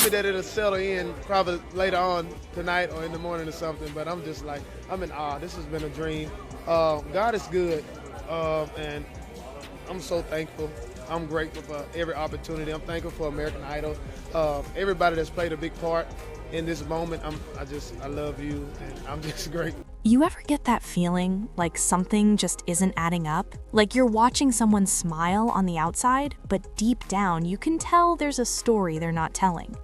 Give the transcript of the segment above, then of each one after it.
tell me that it'll settle in probably later on tonight or in the morning or something, but I'm just like, I'm in awe. This has been a dream. God is good, and I'm so thankful. I'm grateful for every opportunity. I'm thankful for American Idol. Everybody that's played a big part in this moment. I love you, and I'm just grateful. You ever get that feeling like something just isn't adding up? Like you're watching someone smile on the outside, but deep down you can tell there's a story they're not telling.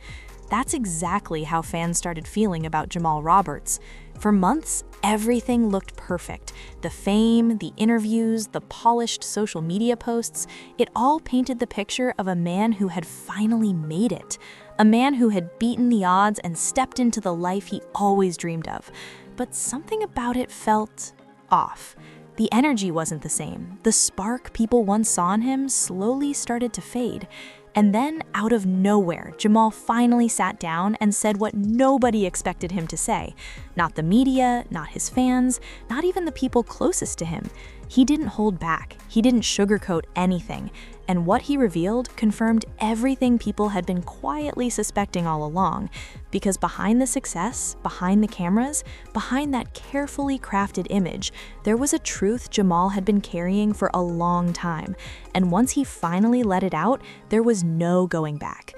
That's exactly how fans started feeling about Jamal Roberts. For months, everything looked perfect. The fame, the interviews, the polished social media posts, it all painted the picture of a man who had finally made it. A man who had beaten the odds and stepped into the life he always dreamed of. But something about it felt off. The energy wasn't the same. The spark people once saw in him slowly started to fade. And then, out of nowhere, Jamal finally sat down and said what nobody expected him to say. Not the media, not his fans, not even the people closest to him. He didn't hold back. He didn't sugarcoat anything. And what he revealed confirmed everything people had been quietly suspecting all along. Because behind the success, behind the cameras, behind that carefully crafted image, there was a truth Jamal had been carrying for a long time. And once he finally let it out, there was no going back.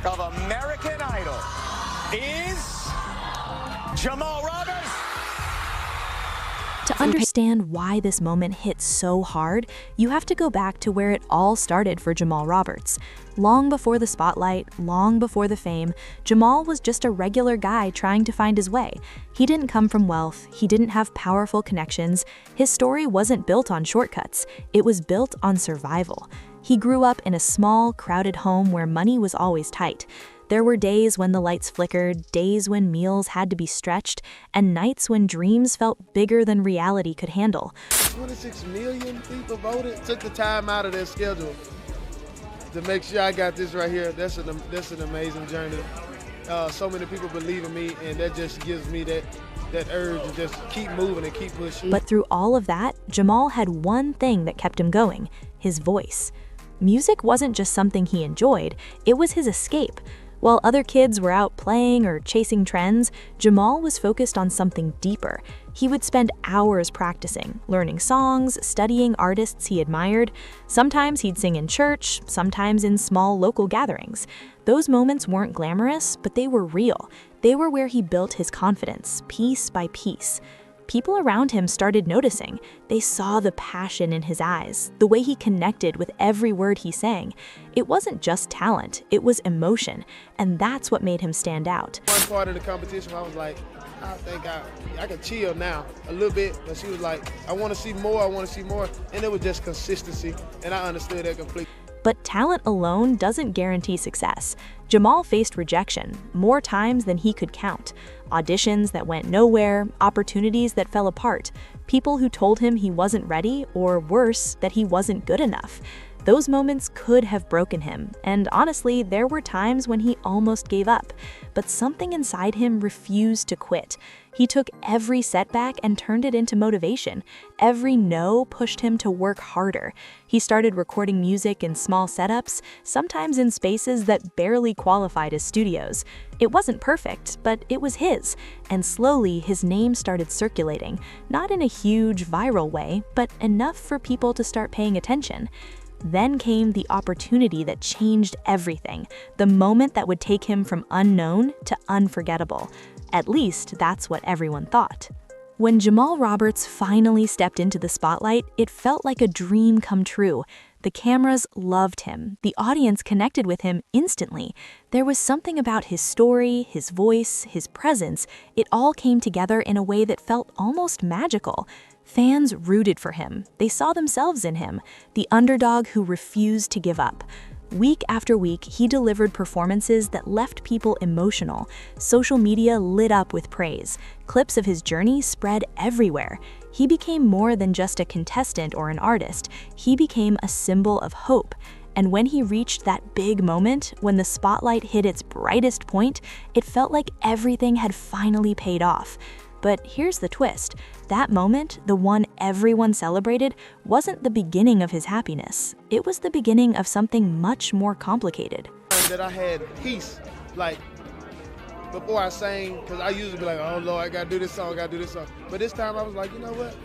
Of American Idol is Jamal Roberts. To understand why this moment hit so hard, you have to go back to where it all started for Jamal Roberts. Long before the spotlight, long before the fame, Jamal was just a regular guy trying to find his way. He didn't come from wealth, he didn't have powerful connections. His story wasn't built on shortcuts, it was built on survival. He grew up in a small, crowded home where money was always tight. There were days when the lights flickered, days when meals had to be stretched, and nights when dreams felt bigger than reality could handle. 26 million people voted, took the time out of their schedule to make sure I got this right here. That's an amazing journey. So many people believe in me, and that just gives me that urge to just keep moving and keep pushing. But through all of that, Jamal had one thing that kept him going: his voice. Music wasn't just something he enjoyed, it was his escape. While other kids were out playing or chasing trends, Jamal was focused on something deeper. He would spend hours practicing, learning songs, studying artists he admired. Sometimes he'd sing in church, sometimes in small local gatherings. Those moments weren't glamorous, but they were real. They were where he built his confidence, piece by piece. People around him started noticing. They saw the passion in his eyes, the way he connected with every word he sang. It wasn't just talent, it was emotion, and that's what made him stand out. One part of the competition, I was like, I think I can chill now a little bit, but she was like, I want to see more, and it was just consistency, and I understood that completely. But talent alone doesn't guarantee success. Jamal faced rejection more times than he could count. Auditions that went nowhere, opportunities that fell apart, people who told him he wasn't ready, or worse, that he wasn't good enough. Those moments could have broken him, and honestly, there were times when he almost gave up. But something inside him refused to quit. He took every setback and turned it into motivation. Every no pushed him to work harder. He started recording music in small setups, sometimes in spaces that barely qualified as studios. It wasn't perfect, but it was his, and slowly his name started circulating, not in a huge viral way, but enough for people to start paying attention. Then came the opportunity that changed everything, the moment that would take him from unknown to unforgettable. At least that's what everyone thought. When Jamal Roberts finally stepped into the spotlight, it felt like a dream come true. The cameras loved him. The audience connected with him instantly. There was something about his story, his voice, his presence. It all came together in a way that felt almost magical. Fans rooted for him. They saw themselves in him, the underdog who refused to give up. Week after week, he delivered performances that left people emotional. Social media lit up with praise. Clips of his journey spread everywhere. He became more than just a contestant or an artist. He became a symbol of hope. And when he reached that big moment, when the spotlight hit its brightest point, it felt like everything had finally paid off. But here's the twist. That moment, the one everyone celebrated, wasn't the beginning of his happiness. It was the beginning of something much more complicated. That I had peace, like before I sang, because I usually be like, oh Lord, I gotta do this song, But this time I was like, you know what?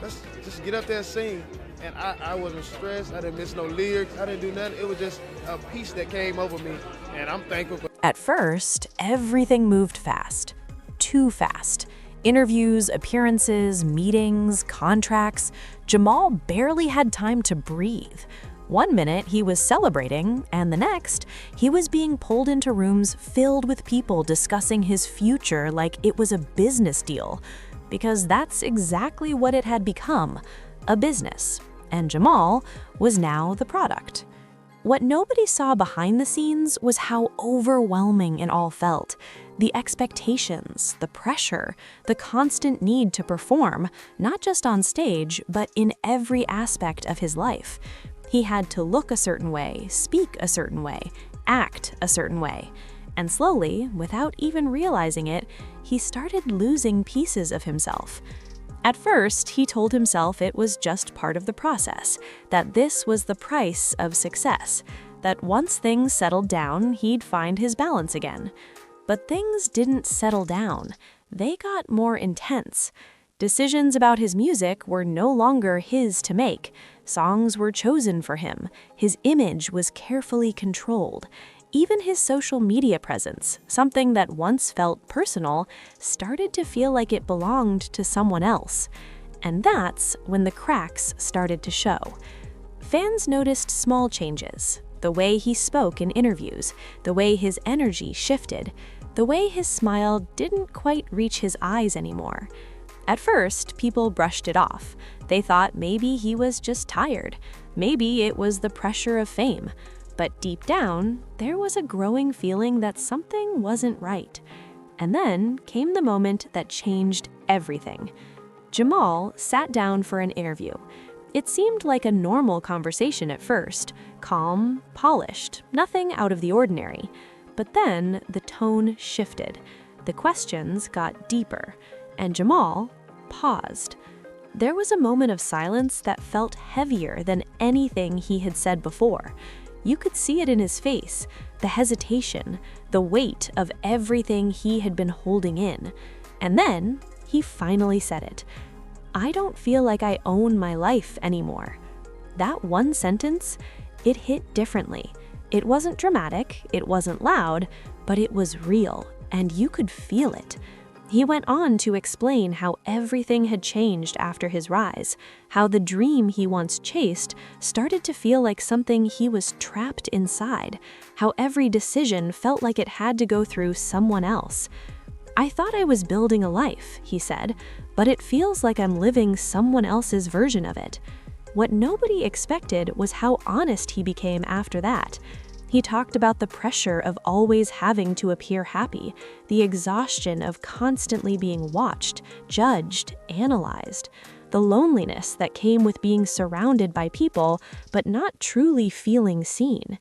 Let's just get up there and sing. And I wasn't stressed, I didn't miss no lyrics, I didn't do nothing. It was just a peace that came over me, and I'm thankful for. At first, everything moved fast. Too fast. Interviews, appearances, meetings, contracts. Jamal barely had time to breathe. One minute he was celebrating, and the next, he was being pulled into rooms filled with people discussing his future like it was a business deal. Because that's exactly what it had become, a business. And Jamal was now the product. What nobody saw behind the scenes was how overwhelming it all felt. The expectations, the pressure, the constant need to perform, not just on stage, but in every aspect of his life. He had to look a certain way, speak a certain way, act a certain way. And slowly, without even realizing it, he started losing pieces of himself. At first, he told himself it was just part of the process, that this was the price of success, that once things settled down, he'd find his balance again. But things didn't settle down. They got more intense. Decisions about his music were no longer his to make. Songs were chosen for him. His image was carefully controlled. Even his social media presence, something that once felt personal, started to feel like it belonged to someone else. And that's when the cracks started to show. Fans noticed small changes. The way he spoke in interviews, the way his energy shifted, the way his smile didn't quite reach his eyes anymore. At first, people brushed it off. They thought maybe he was just tired. Maybe it was the pressure of fame. But deep down, there was a growing feeling that something wasn't right. And then came the moment that changed everything. Jamal sat down for an interview. It seemed like a normal conversation at first, calm, polished, nothing out of the ordinary. But then the tone shifted. The questions got deeper, and Jamal paused. There was a moment of silence that felt heavier than anything he had said before. You could see it in his face, the hesitation, the weight of everything he had been holding in. And then he finally said it. I don't feel like I own my life anymore. That one sentence, it hit differently. It wasn't dramatic, it wasn't loud, but it was real, and you could feel it. He went on to explain how everything had changed after his rise, how the dream he once chased started to feel like something he was trapped inside, how every decision felt like it had to go through someone else. I thought I was building a life, he said, but it feels like I'm living someone else's version of it. What nobody expected was how honest he became after that. He talked about the pressure of always having to appear happy, the exhaustion of constantly being watched, judged, analyzed, the loneliness that came with being surrounded by people but not truly feeling seen.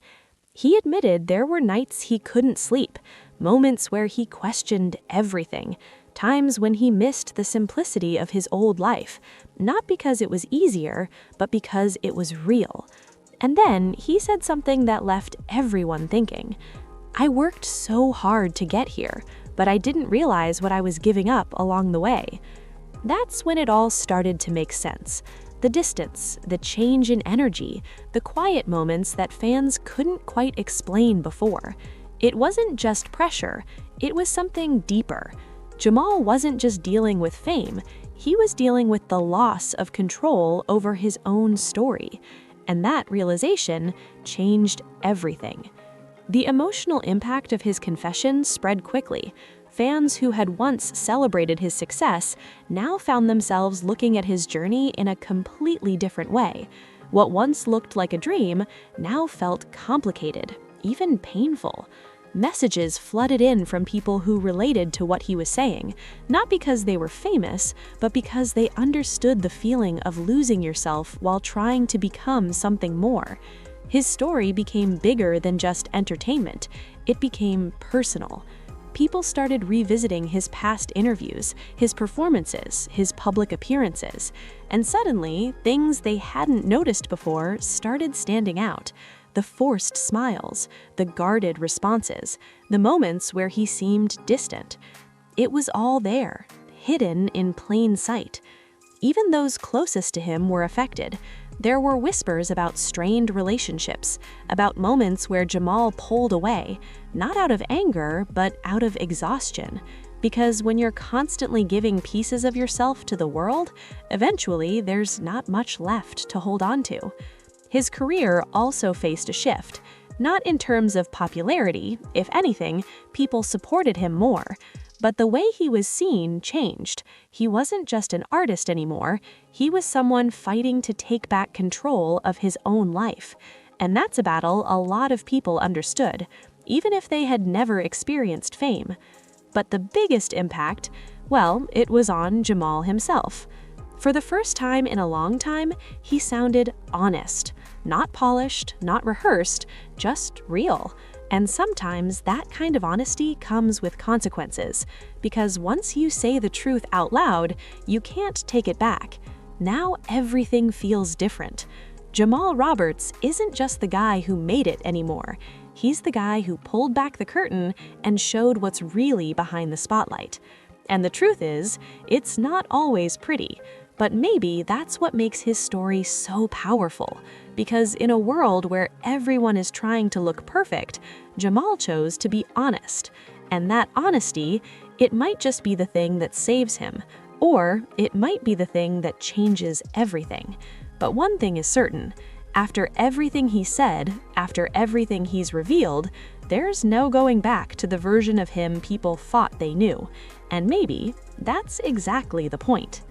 He admitted there were nights he couldn't sleep, moments where he questioned everything, times when he missed the simplicity of his old life, not because it was easier, but because it was real. And then he said something that left everyone thinking. I worked so hard to get here, but I didn't realize what I was giving up along the way. That's when it all started to make sense. The distance, the change in energy, the quiet moments that fans couldn't quite explain before. It wasn't just pressure, it was something deeper. Jamal wasn't just dealing with fame, he was dealing with the loss of control over his own story. And that realization changed everything. The emotional impact of his confession spread quickly. Fans who had once celebrated his success now found themselves looking at his journey in a completely different way. What once looked like a dream now felt complicated, even painful. Messages flooded in from people who related to what he was saying, not because they were famous, but because they understood the feeling of losing yourself while trying to become something more. His story became bigger than just entertainment. It became personal. people started revisiting his past interviews, his performances, his public appearances, and suddenly, things they hadn't noticed before started standing out. The forced smiles, the guarded responses, the moments where he seemed distant. It was all there, hidden in plain sight. Even those closest to him were affected. There were whispers about strained relationships, about moments where Jamal pulled away, not out of anger, but out of exhaustion. Because when you're constantly giving pieces of yourself to the world, eventually there's not much left to hold on to. His career also faced a shift. Not in terms of popularity, if anything, people supported him more. But the way he was seen changed. He wasn't just an artist anymore, he was someone fighting to take back control of his own life. And that's a battle a lot of people understood, even if they had never experienced fame. But the biggest impact, well, it was on Jamal himself. For the first time in a long time, he sounded honest. Not polished, not rehearsed, just real. And sometimes that kind of honesty comes with consequences, because once you say the truth out loud, you can't take it back. Now everything feels different. Jamal Roberts isn't just the guy who made it anymore. He's the guy who pulled back the curtain and showed what's really behind the spotlight. And the truth is, it's not always pretty. But maybe that's what makes his story so powerful, because in a world where everyone is trying to look perfect, Jamal chose to be honest. And that honesty, it might just be the thing that saves him, or it might be the thing that changes everything. But one thing is certain, after everything he said, after everything he's revealed, there's no going back to the version of him people thought they knew. And maybe that's exactly the point.